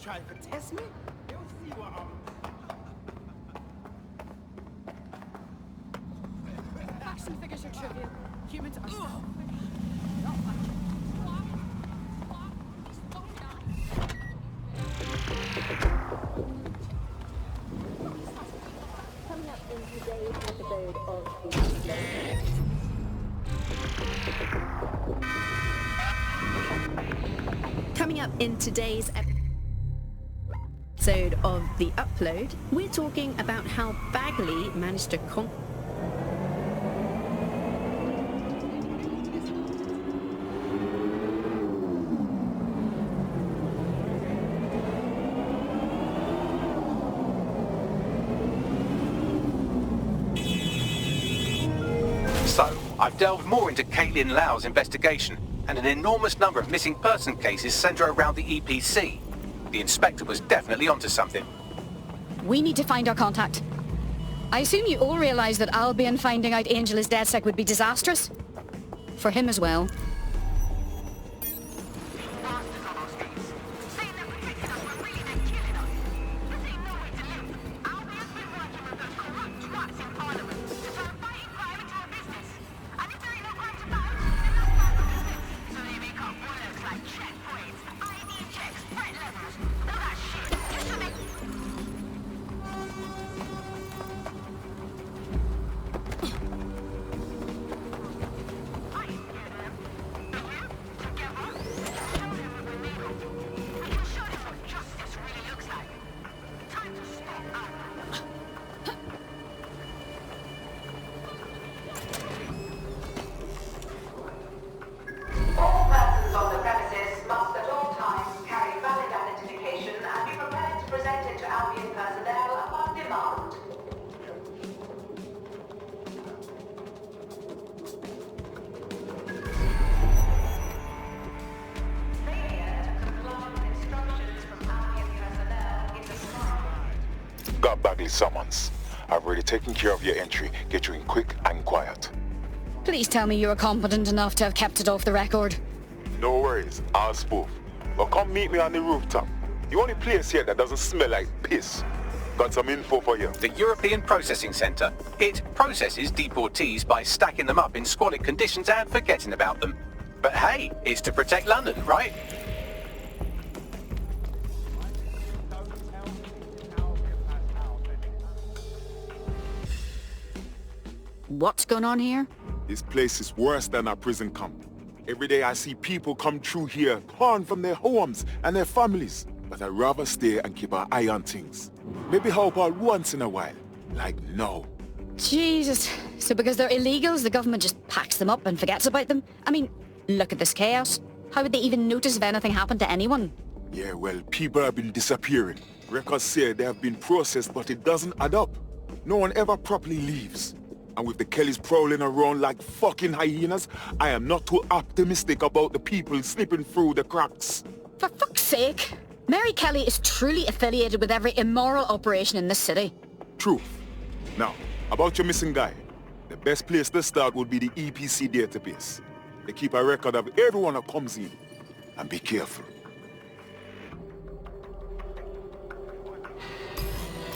Try to test me? You'll see what I'm... Action figures are trivial. Humans are... Coming up in today's episode of The Upload, we're talking about how Bagley managed to So, I've delved more into Caitlin Lau's investigation, and an enormous number of missing person cases centre around the EPC. The inspector was definitely onto something. We need to find our contact. I assume you all realize that Albion finding out Angel is DedSec would be disastrous? For him as well. Got Bagley summons. I've already taken care of your entry. Get you in quick and quiet. Please tell me you are competent enough to have kept it off the record. No worries, I'll spoof. But come meet me on the rooftop. The only place here that doesn't smell like piss. Got some info for you. The European Processing Centre. It processes deportees by stacking them up in squalid conditions and forgetting about them. But hey, it's to protect London, right? What's going on here? This place is worse than a prison camp. Every day I see people come through here, torn from their homes and their families. But I'd rather stay and keep an eye on things. Maybe help out once in a while. Like now. Jesus. So because they're illegals, the government just packs them up and forgets about them? I mean, look at this chaos. How would they even notice if anything happened to anyone? Yeah, well, people have been disappearing. Records say they have been processed, but it doesn't add up. No one ever properly leaves. And with the Kellys prowling around like fucking hyenas, I am not too optimistic about the people slipping through the cracks. For fuck's sake. Mary Kelly is truly affiliated with every immoral operation in this city. Truth. Now, about your missing guy. The best place to start would be the EPC database. They keep a record of everyone that comes in. And be careful.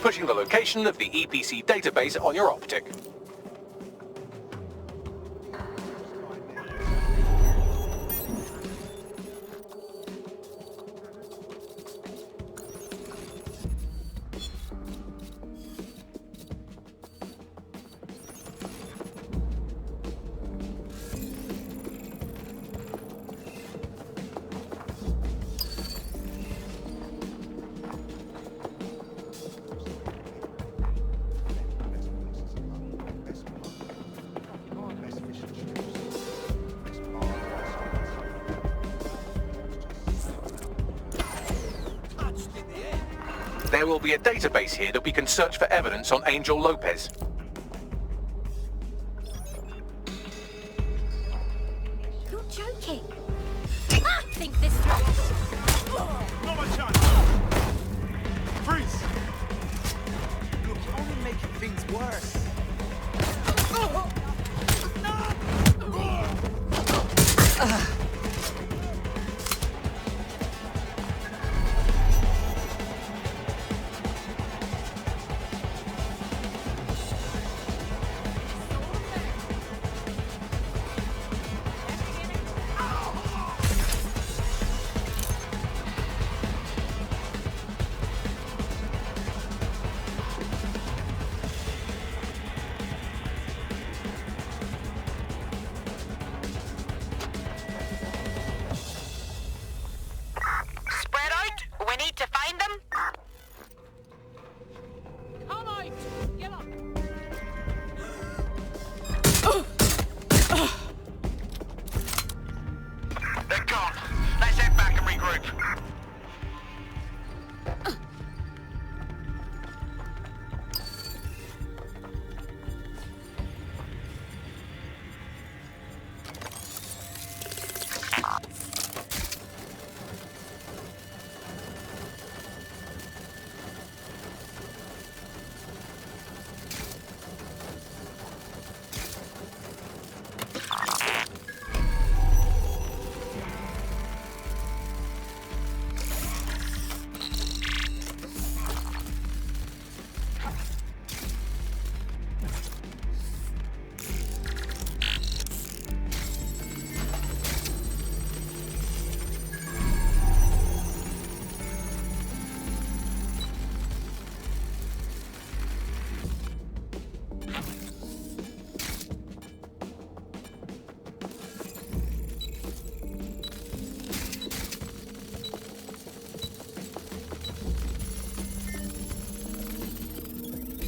Pushing the location of the EPC database on your optic. There will be a database here that we can search for evidence on Angel Lopez. You're joking. I think this through. Not a chance! Freeze! Look, you're only making things worse.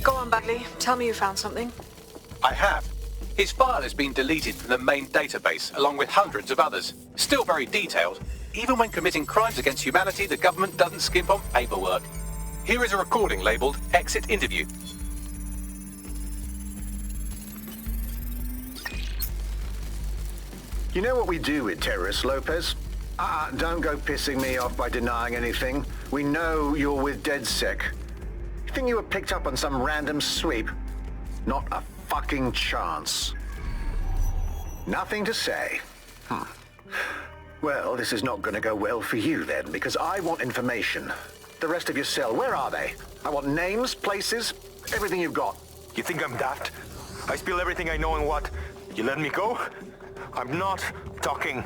Go on, Bagley. Tell me you found something. I have. His file has been deleted from the main database, along with hundreds of others. Still very detailed. Even when committing crimes against humanity, the government doesn't skimp on paperwork. Here is a recording labelled Exit Interview. You know what we do with terrorists, Lopez? Don't go pissing me off by denying anything. We know you're with DedSec. You think you were picked up on some random sweep? Not a fucking chance. Nothing to say. Well, this is not going to go well for you then, because I want information. The rest of your cell, where are they? I want names, places, everything you've got. You think I'm daft? I spill everything I know and what? You let me go? I'm not talking.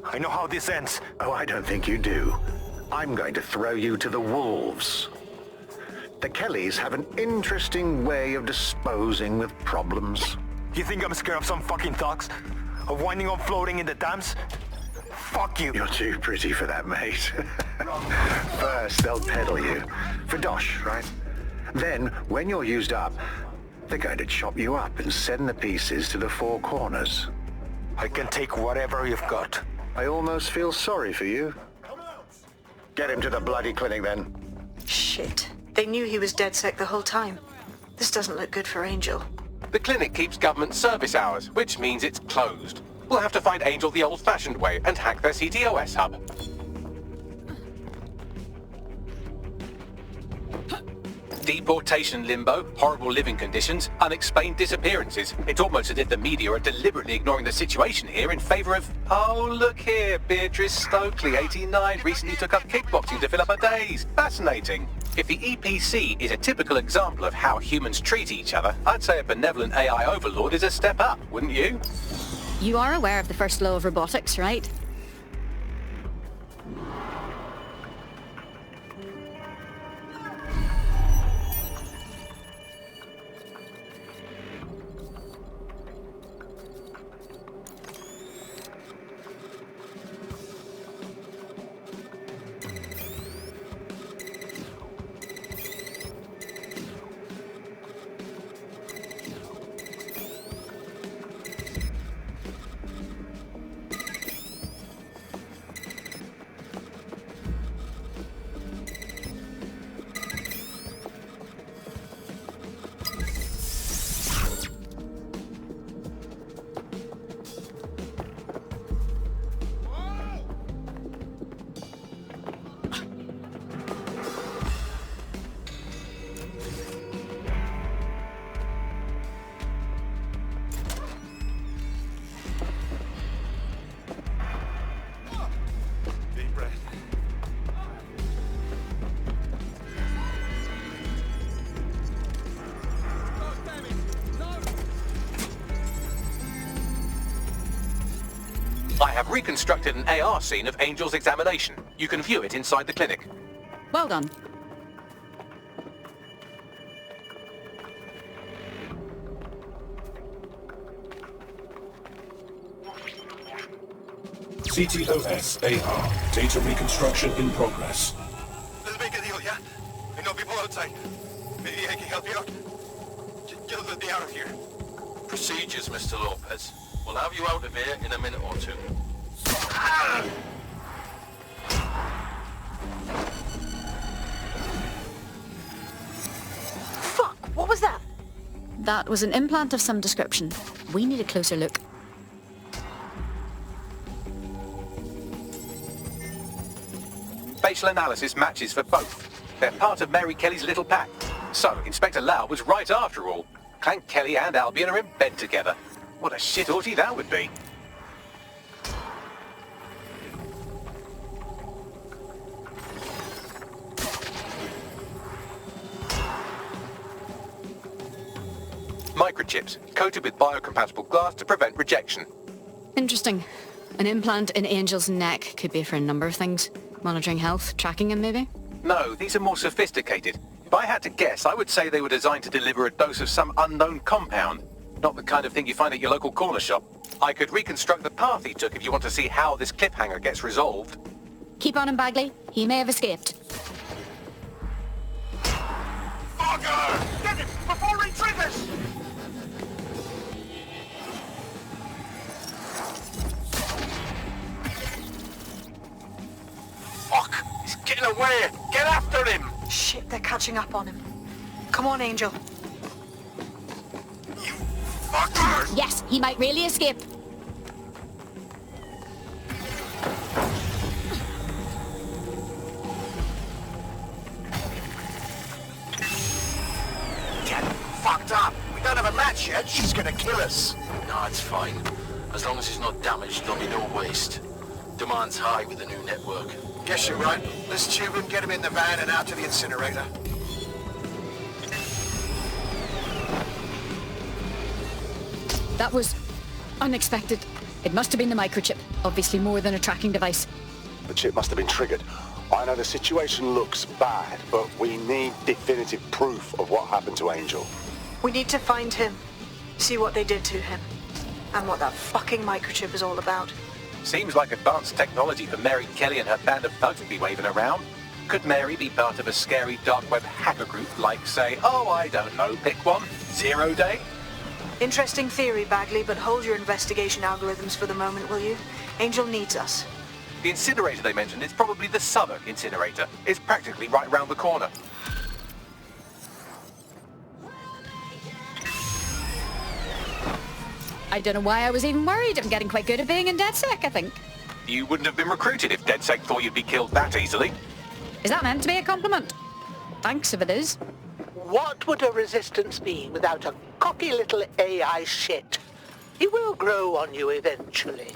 I know how this ends. Oh, I don't think you do. I'm going to throw you to the wolves. The Kellys have an interesting way of disposing with problems. You think I'm scared of some fucking thugs? Of winding up floating in the dams? Fuck you. You're too pretty for that, mate. First, they'll peddle you. For dosh, right? Then, when you're used up, they're going to chop you up and send the pieces to the four corners. I can take whatever you've got. I almost feel sorry for you. Get him to the bloody clinic, then. Shit. They knew he was DedSec the whole time. This doesn't look good for Angel. The clinic keeps government service hours, which means it's closed. We'll have to find Angel the old-fashioned way and hack their CTOS hub. Deportation limbo, horrible living conditions, unexplained disappearances. It's almost as if the media are deliberately ignoring the situation here in favour of... Oh, look here, Beatrice Stokely, 89, recently took up kickboxing to fill up her days. Fascinating. If the EPC is a typical example of how humans treat each other, I'd say a benevolent AI overlord is a step up, wouldn't you? You are aware of the first law of robotics, right? I have reconstructed an AR scene of Angel's examination. You can view it inside the clinic. Well done. CTOS AR. Data reconstruction in progress. Let's make a deal, yeah? I know people outside. Maybe I can help you out. Just let me out of here. Procedures, Mr. Lopez. We'll have you out of here in a minute or two. Fuck! What was that? That was an implant of some description. We need a closer look. Facial analysis matches for both. They're part of Mary Kelly's little pack. So, Inspector Lau was right after all. Clank Kelly and Albion are in bed together. What a shit orgy that would be. Microchips, coated with biocompatible glass to prevent rejection. Interesting. An implant in Angel's neck could be for a number of things. Monitoring health, tracking him maybe? No, these are more sophisticated. If I had to guess, I would say they were designed to deliver a dose of some unknown compound. Not the kind of thing you find at your local corner shop. I could reconstruct the path he took if you want to see how this cliffhanger gets resolved. Keep on him, Bagley. He may have escaped. Bugger! Get him before he triggers! Fuck! He's getting away! Get after him! Shit, they're catching up on him. Come on, Angel. You fuckers! Yes, he might really escape. Get fucked up! We don't have a match yet. She's gonna kill us. No, it's fine. As long as he's not damaged, there'll be no waste. Demand's high with the new network. Guess you're right. Let's tube him, get him in the van and out to the incinerator. That was unexpected. It must have been the microchip. Obviously more than a tracking device. The chip must have been triggered. I know the situation looks bad, but we need definitive proof of what happened to Angel. We need to find him. See what they did to him. And what that fucking microchip is all about. Seems like advanced technology for Mary Kelly and her band of thugs to be waving around. Could Mary be part of a scary dark web hacker group like, say, oh, I don't know, pick one, 0 Day? Interesting theory, Bagley, but hold your investigation algorithms for the moment, will you? Angel needs us. The incinerator they mentioned is probably the Southern incinerator. It's practically right round the corner. I don't know why I was even worried. I'm getting quite good at being in DedSec, I think. You wouldn't have been recruited if DedSec thought you'd be killed that easily. Is that meant to be a compliment? Thanks if it is. What would a resistance be without a cocky little AI shit? He will grow on you eventually.